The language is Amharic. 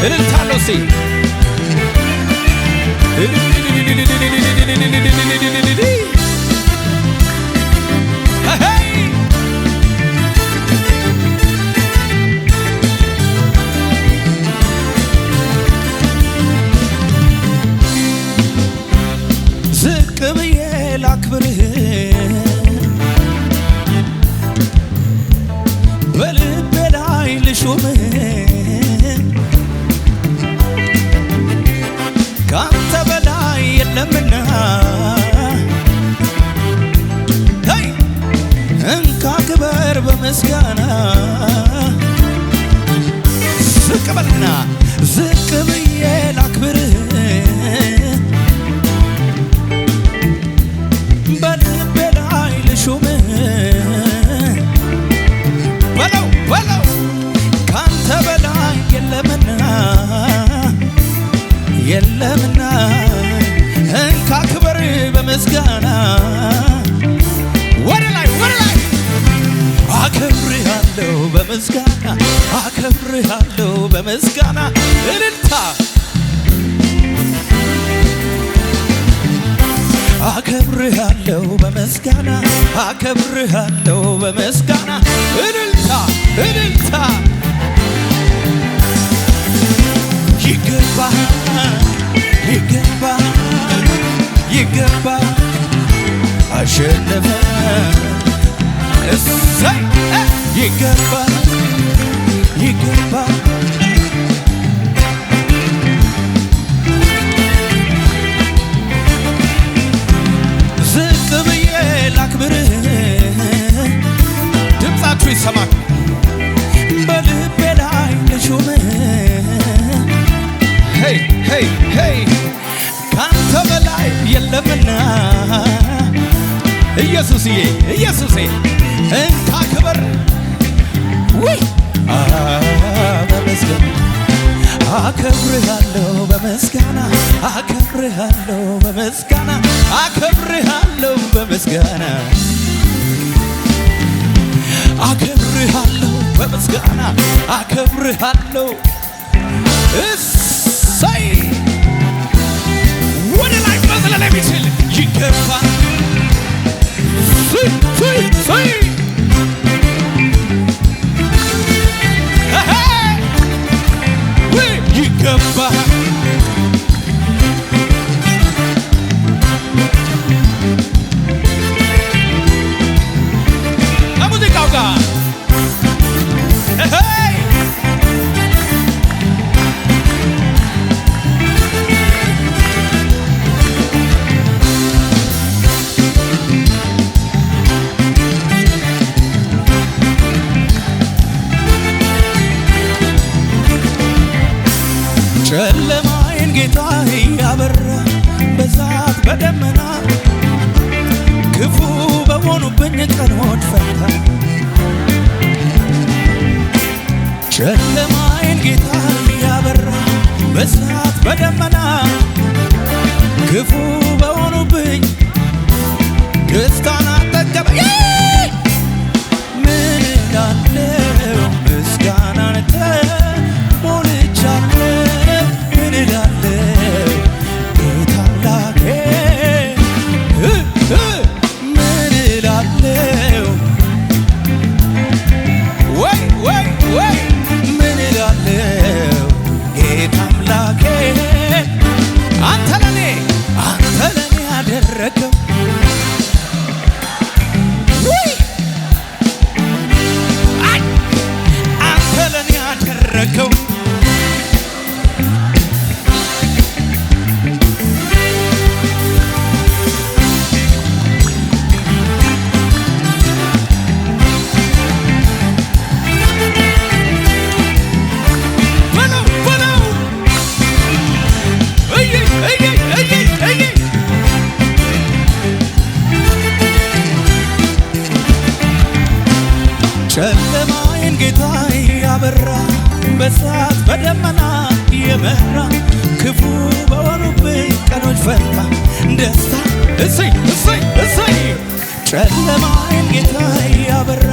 እልልታለሁ ሲ ዝቅ ብዬ ላክብርህ በልቤ ላይ ልሹምህ ካንተ በላይ የለምና እንካ ክበር በምስጋና ዝቅ በልና ዝቅ ብዬ ላክብርህ በልቤ ላይ ልሹምህ በለው በለው ካንተ በላይ የለምና የለምና እንካ ክበር በምስጋና ወደ ላይ አከብርሃለሁ በምስጋና አከብርሃለሁ በምስጋና እልልታ አከብርሃለሁ በምስጋና አከብርሃለሁ በምስጋና እልልታ እልልታ ይገባሃል ይገባሃል ይገባሃል አሸነፈ እሰይ ይገባሃል ይገባሃል ዝቅ ብዬ ላክብርህ ድምፃችሁ ይሰማል በልቤ ላይ ልሹምህ ሄይ ሄይ ሄይ ካንተ በላይ የለምና ኢየሱስዬ ኢየሱሴ እንካ ክበር ውይ በምስጋና አከብርሃለሁ በምስጋና አከብርሃለሁ በምስጋና አከብርሃለሁ በምስጋና አከብርሃለሁ በምስጋና አከብርሃለሁ እሰይ ወደ ላይ መዝለል የሚችል ይገባል ሰይ ይገባል ከሙዚቃው ጋር ጨለማዬን ጌታ እያበራ በዛት በደመና ክፉ በሆኑብኝ ቀኖች ፈታ ጨለማዬን ጌታ እያበራ በዛት በደመና ክፉ በሆኑብኝ ደስታን አጠገበ ምን እላለሁ ምስጋናን ተሞልቻለሁ ምን እላለሁ ጌታ አምላኬ ምን እላለሁ ወይ ምን እላለሁ ጌታ አምላኬ አንተ ለኔ ያደረገው አንተ ለኔ ያደረገው ጨለማዬን ጌታ ያበራ በሳት በደመና የመራ ክፉ በሆኑብኝ ቀኖች ፈታ ደስታ እሰይ እሰይ እሰይ ጨለማዬን ጌታ ያበራ